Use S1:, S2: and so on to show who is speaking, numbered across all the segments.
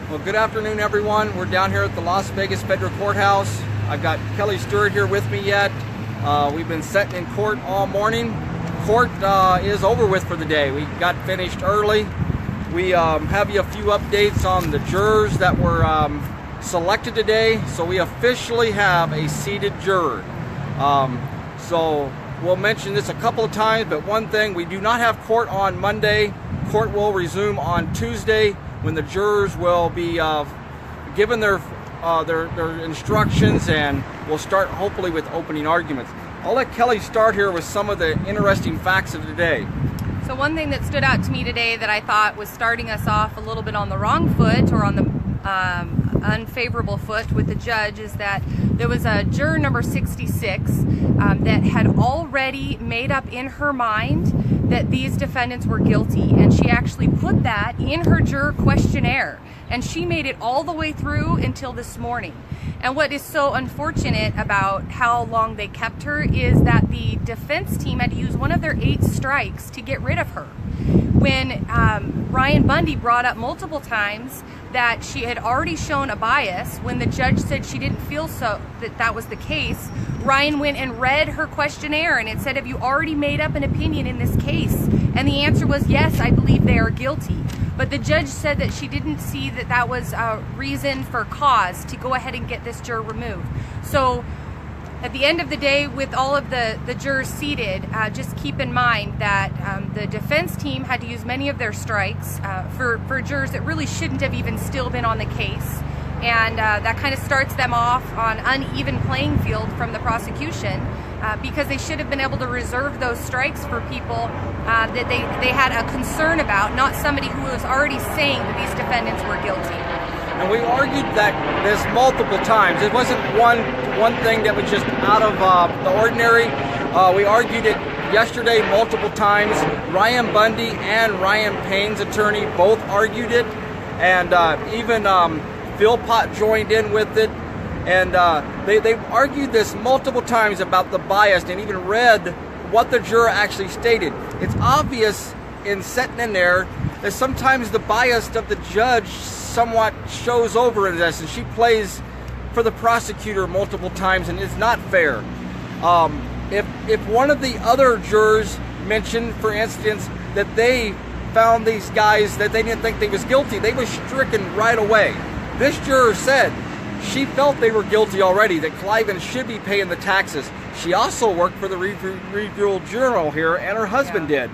S1: Well, good afternoon, everyone. We're down here at the Las Vegas Federal Courthouse. I've got Kelli Stewart here with me yet. We've been sitting in court all morning. Court is over with for the day. We got finished early. We have you a few updates on the jurors that were selected today. So we officially have a seated juror. So we'll mention this a couple of times, but one thing, we do not have court on Monday. Court will resume on Tuesday, when the jurors will be given their instructions, and we'll start hopefully with opening arguments. I'll let Kelli start here with some of the interesting facts of the day.
S2: So one thing that stood out to me today that I thought was starting us off a little bit on the wrong foot, or on the unfavorable foot with the judge, is that there was a juror number 66 that had already made up in her mind that these defendants were guilty, and she actually put that in her juror questionnaire, and she made it all the way through until this morning. And what is so unfortunate about how long they kept her is that the defense team had to use one of their 8 strikes to get rid of her. When Ryan Bundy brought up multiple times that she had already shown a bias, when the judge said she didn't feel that was the case, Ryan went and read her questionnaire, and it said, have you already made up an opinion in this case? And the answer was, yes, I believe they are guilty. But the judge said that she didn't see that that was a reason for cause to go ahead and get this juror removed. So at the end of the day, with all of the jurors seated, just keep in mind that the defense team had to use many of their strikes for jurors that really shouldn't have even still been on the case. And that kind of starts them off on uneven playing field from the prosecution, because they should have been able to reserve those strikes for people that they had a concern about, not somebody who was already saying that these defendants were guilty.
S1: And we argued that this multiple times. It wasn't one thing that was just out of the ordinary. We argued it yesterday multiple times. Ryan Bundy and Ryan Payne's attorney both argued it, and even Philpott joined in with it. And they argued this multiple times about the bias, and even read what the juror actually stated. It's obvious in sitting in there that sometimes the bias of the judge somewhat shows over in this, and she plays for the prosecutor multiple times, and it's not fair. If one of the other jurors mentioned, for instance, that they found these guys that they didn't think they was guilty, they was stricken right away. This juror said she felt they were guilty already, that Cliven should be paying the taxes. She also worked for the Review Journal here, and her husband did.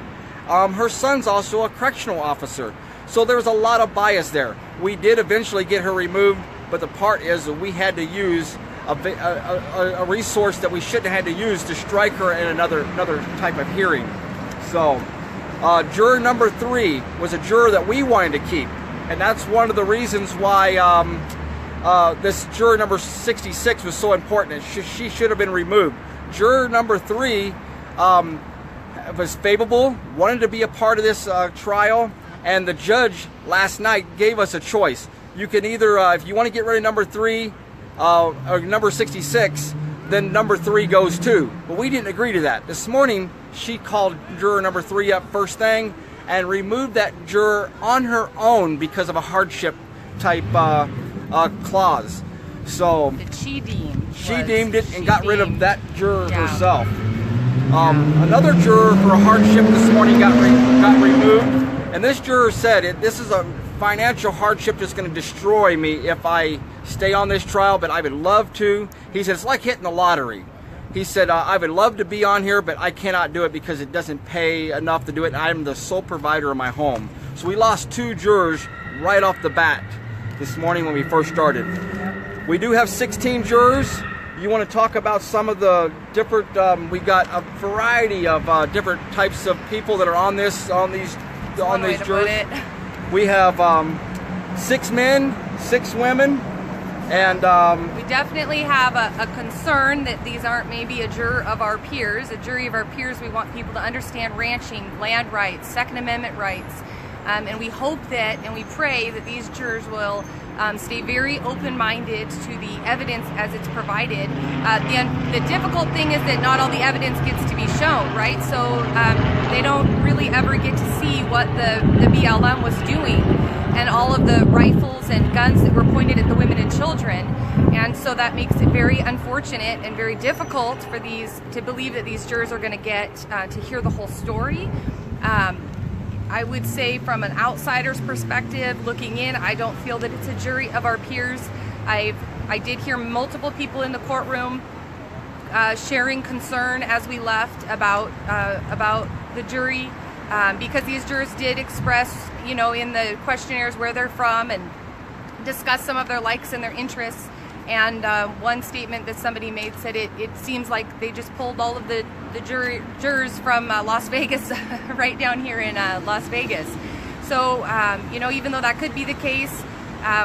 S1: Her son's also a correctional officer. So there was a lot of bias there. We did eventually get her removed, but the part is that we had to use a resource that we shouldn't have had to use to strike her in another type of hearing. So juror number 3 was a juror that we wanted to keep, and that's one of the reasons why this juror number 66 was so important. She should have been removed. Juror number 3 was favorable, wanted to be a part of this trial, and the judge last night gave us a choice. You can either, if you want to get rid of number 3 or number 66, then number 3 goes too. But we didn't agree to that. This morning, she called juror number 3 up first thing and removed that juror on her own because of a hardship type clause. So
S2: that she deemed
S1: it and got rid of that juror herself. Another juror for a hardship this morning got removed, and this juror said, this is a financial hardship that's going to destroy me if I stay on this trial, but I would love to. He said, it's like hitting the lottery. He said, I would love to be on here, but I cannot do it because it doesn't pay enough to do it, and I'm the sole provider of my home. So we lost 2 jurors right off the bat this morning when we first started. We do have 16 jurors. You want to talk about some of the different, we got a variety of different types of people that are on these jurors. We have 6 men, 6 women, and
S2: we definitely have a concern that these aren't maybe a juror of our peers. A jury of our peers, we want people to understand ranching, land rights, Second Amendment rights, and we hope that, and we pray that these jurors will stay very open-minded to the evidence as it's provided. The difficult thing is that not all the evidence gets to be shown, right? So they don't really ever get to see what the BLM was doing. and all of the rifles and guns that were pointed at the women and children. And so that makes it very unfortunate and very difficult for to believe that these jurors are going to get to hear the whole story. I would say from an outsider's perspective, looking in, I don't feel that it's a jury of our peers. I did hear multiple people in the courtroom sharing concern as we left about the jury, because these jurors did express, you know, in the questionnaires where they're from and discuss some of their likes and their interests. And one statement that somebody made said it seems like they just pulled all of the jurors from Las Vegas right down here in Las Vegas. So, you know, even though that could be the case,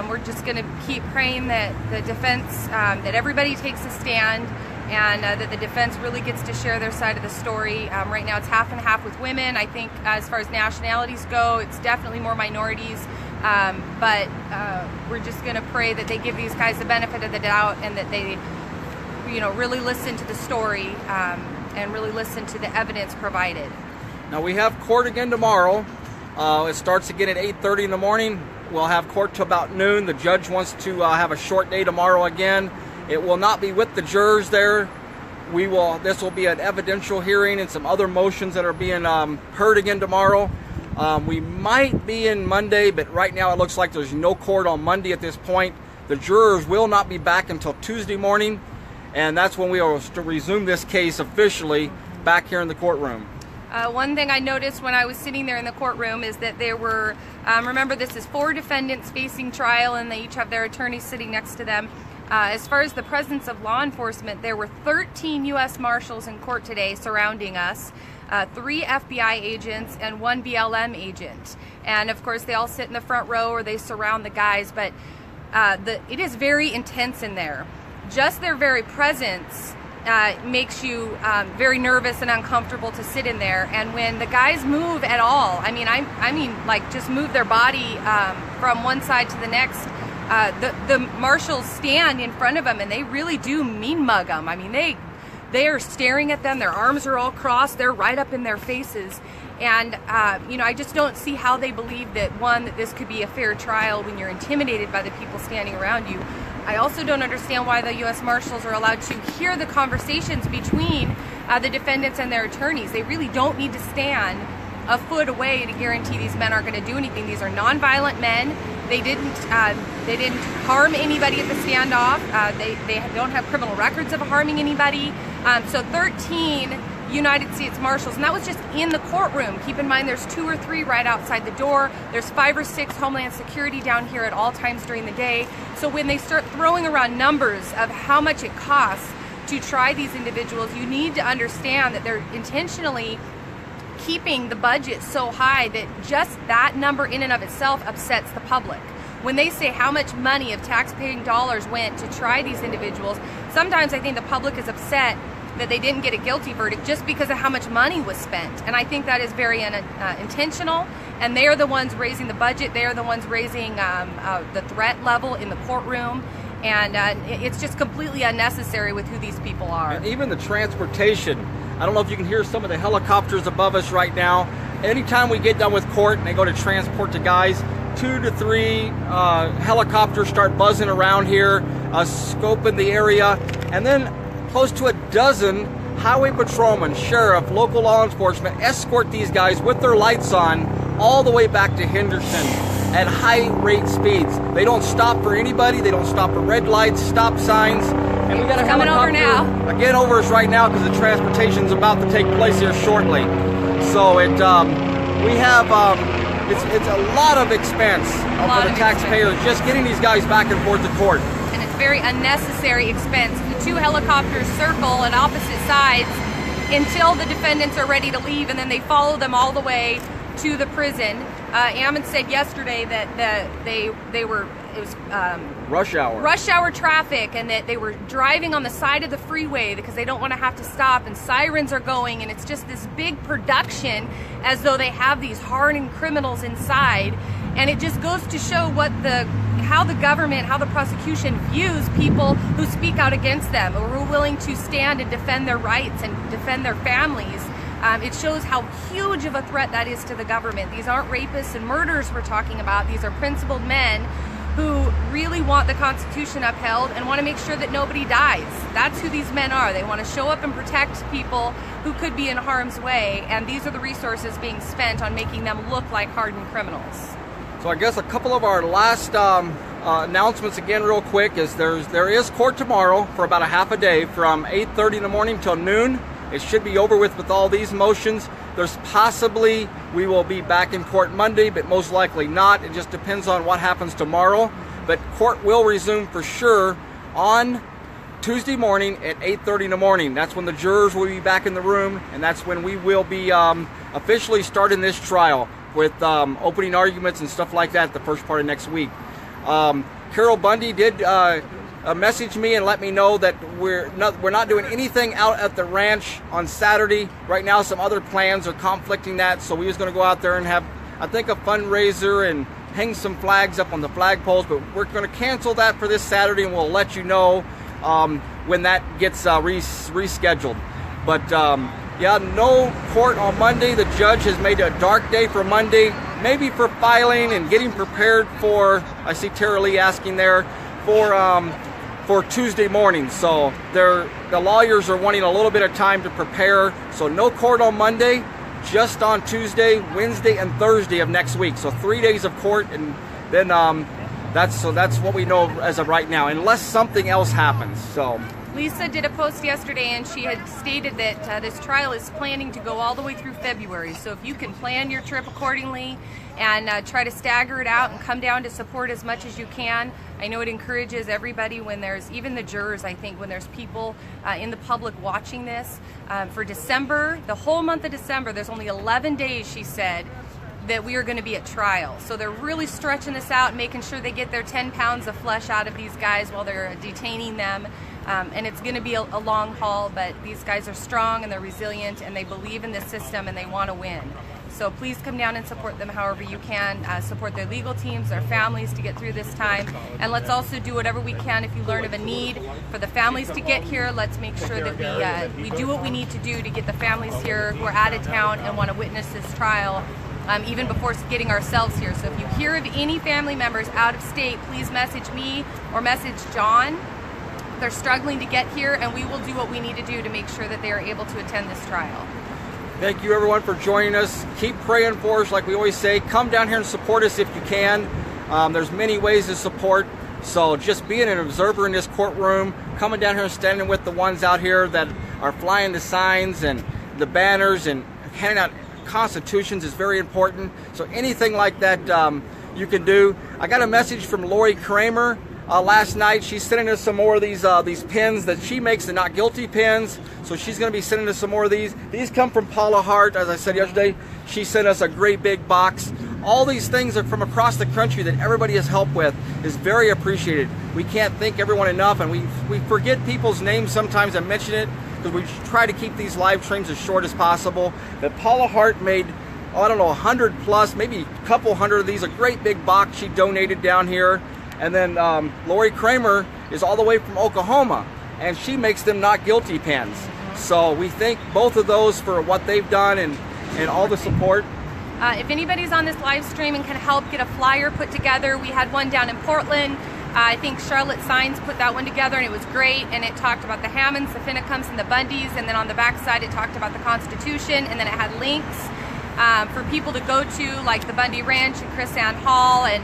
S2: we're just going to keep praying that the defense, that everybody takes a stand, and that the defense really gets to share their side of the story. Right now it's half and half with women. I think as far as nationalities go, it's definitely more minorities. But we're just going to pray that they give these guys the benefit of the doubt, and that they, you know, really listen to the story and really listen to the evidence provided.
S1: Now we have court again tomorrow. It starts again at 8:30 in the morning. We'll have court till about noon. The judge wants to have a short day tomorrow again. It will not be with the jurors there. This will be an evidential hearing and some other motions that are being heard again tomorrow. We might be in Monday, but right now it looks like there's no court on Monday at this point. The jurors will not be back until Tuesday morning, and that's when we will resume this case officially back here in the courtroom.
S2: One thing I noticed when I was sitting there in the courtroom is that there were, remember, this is 4 defendants facing trial, and they each have their attorneys sitting next to them. As far as the presence of law enforcement, there were 13 U.S. Marshals in court today surrounding us. 3 FBI agents and 1 BLM agent, and of course they all sit in the front row or they surround the guys, but it is very intense in there. Just their very presence makes you very nervous and uncomfortable to sit in there. And when the guys move at all, I mean like just move their body from one side to the next, the marshals stand in front of them and they really do mean mug them. I mean, they are staring at them, their arms are all crossed, they're right up in their faces. And, you know, I just don't see how they believe that this could be a fair trial when you're intimidated by the people standing around you. I also don't understand why the U.S. Marshals are allowed to hear the conversations between the defendants and their attorneys. They really don't need to stand a foot away to guarantee these men aren't going to do anything. These are nonviolent men. They didn't harm anybody at the standoff. They don't have criminal records of harming anybody. So 13 United States Marshals, and that was just in the courtroom. Keep in mind there's 2 or 3 right outside the door. There's 5 or 6 Homeland Security down here at all times during the day. So when they start throwing around numbers of how much it costs to try these individuals, you need to understand that they're intentionally keeping the budget so high that just that number in and of itself upsets the public. When they say how much money of taxpaying dollars went to try these individuals, sometimes I think the public is upset that they didn't get a guilty verdict just because of how much money was spent. And I think that is very intentional, and they are the ones raising the budget. They are the ones raising the threat level in the courtroom, and it's just completely unnecessary with who these people are.
S1: And even the transportation. I don't know if you can hear some of the helicopters above us right now. Anytime we get done with court and they go to transport the guys, 2 to 3 helicopters start buzzing around here, scoping the area, and then close to a dozen highway patrolmen, sheriff, local law enforcement escort these guys with their lights on all the way back to Henderson at high rate speeds. They don't stop for anybody. They don't stop for red lights, stop signs. And we got a helicopter again over us right now because the transportation's about to take place here shortly. So it's a lot of expense for the taxpayers just getting these guys back and forth to court.
S2: And it's very unnecessary expense. The 2 helicopters circle at opposite sides until the defendants are ready to leave, and then they follow them all the way to the prison. Ammon said yesterday that it was
S1: rush hour
S2: traffic, and that they were driving on the side of the freeway because they don't want to have to stop, and sirens are going, and it's just this big production as though they have these hardened criminals inside. And it just goes to show how the government, how the prosecution views people who speak out against them, or who are willing to stand and defend their rights and defend their families. It shows how huge of a threat that is to the government. These aren't rapists and murderers we're talking about. These are principled men who really want the Constitution upheld and want to make sure that nobody dies. That's who these men are. They want to show up and protect people who could be in harm's way, and these are the resources being spent on making them look like hardened criminals.
S1: So I guess a couple of our last announcements again real quick is there is court tomorrow for about a half a day from 8:30 in the morning till noon. It should be over with all these motions. There's possibly we will be back in court Monday, but most likely not. It just depends on what happens tomorrow. But court will resume for sure on Tuesday morning at 8:30 in the morning. That's when the jurors will be back in the room, and that's when we will be officially starting this trial with opening arguments and stuff like that the first part of next week. Carol Bundy did message me and let me know that we're not doing anything out at the ranch on Saturday. Right now some other plans are conflicting that, so we was going to go out there and have, I think, a fundraiser and hang some flags up on the flagpoles, but we're going to cancel that for this Saturday, and we'll let you know when that gets rescheduled. But yeah, no court on Monday. The judge has made a dark day for Monday, maybe for filing and getting prepared for, I see Tara Lee asking there, for Tuesday morning. So the lawyers are wanting a little bit of time to prepare. So no court on Monday, just on Tuesday, Wednesday, and Thursday of next week. So 3 days of court, and then that's what we know as of right now, unless something else happens. So
S2: Lisa did a post yesterday, and she had stated that this trial is planning to go all the way through February. So if you can plan your trip accordingly and try to stagger it out and come down to support as much as you can. I know it encourages everybody when there's, even the jurors, I think, when there's people in the public watching this. For December, the whole month of December, there's only 11 days, she said, that we are going to be at trial. So they're really stretching this out, making sure they get their 10 pounds of flesh out of these guys while they're detaining them. And it's going to be a long haul, but these guys are strong and they're resilient and they believe in this system and they want to win. So please come down and support them however you can. Support their legal teams, their families to get through this time. And let's also do whatever we can if you learn of a need for the families to get here. Let's make sure that we do what we need to do to get the families here who are out of town and want to witness this trial. Even before getting ourselves here. So if you hear of any family members out of state, please message me or message John. They're struggling to get here, and we will do what we need to do to make sure that they are able to attend this trial.
S1: Thank you everyone for joining us. Keep praying for us, like we always say. Come down here and support us if you can. There's many ways to support. So just being an observer in this courtroom, coming down here and standing with the ones out here that are flying the signs and the banners and handing out constitutions is very important. So anything like that you can do. I got a message from Lori Kramer last night. She's sending us some more of these pins that she makes, the not guilty pins. So she's going to be sending us some more of these. These come from Paula Hart, as I said yesterday. She sent us a great big box. All these things are from across the country that everybody has helped with is very appreciated. We can't thank everyone enough, and we forget people's names sometimes and mention it, because we try to keep these live streams as short as possible. But Paula Hart made, oh, I don't know, 100 plus, maybe a couple hundred of these, a great big box she donated down here. And then Lori Kramer is all the way from Oklahoma, and she makes them not guilty pins. So we thank both of those for what they've done and all the support.
S2: If anybody's on this live stream and can help get a flyer put together, we had one down in Portland. I think Charlotte Signs put that one together, and it was great, and it talked about the Hammonds, the Finnecums, and the Bundys, and then on the back side it talked about the Constitution, and then it had links for people to go to, like the Bundy Ranch and Chris Ann Hall, and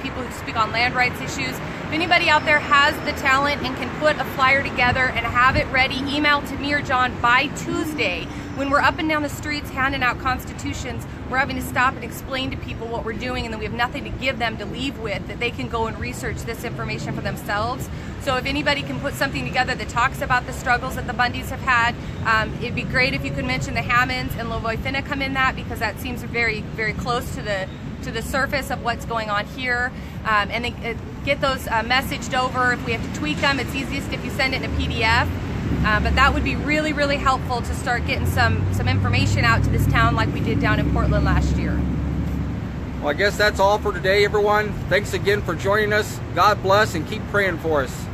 S2: people who speak on land rights issues. If anybody out there has the talent and can put a flyer together and have it ready, email to me or John by Tuesday. When we're up and down the streets handing out constitutions, we're having to stop and explain to people what we're doing, and then we have nothing to give them to leave with, that they can go and research this information for themselves. So if anybody can put something together that talks about the struggles that the Bundys have had, it'd be great if you could mention the Hammonds and Lavoie Finnecum in that, because that seems very, very close to the surface of what's going on here, and then get those messaged over. If we have to tweak them, it's easiest if you send it in a PDF, but that would be really, really helpful to start getting some information out to this town like we did down in Portland last year.
S1: Well, I guess that's all for today, everyone. Thanks again for joining us. God bless, and keep praying for us.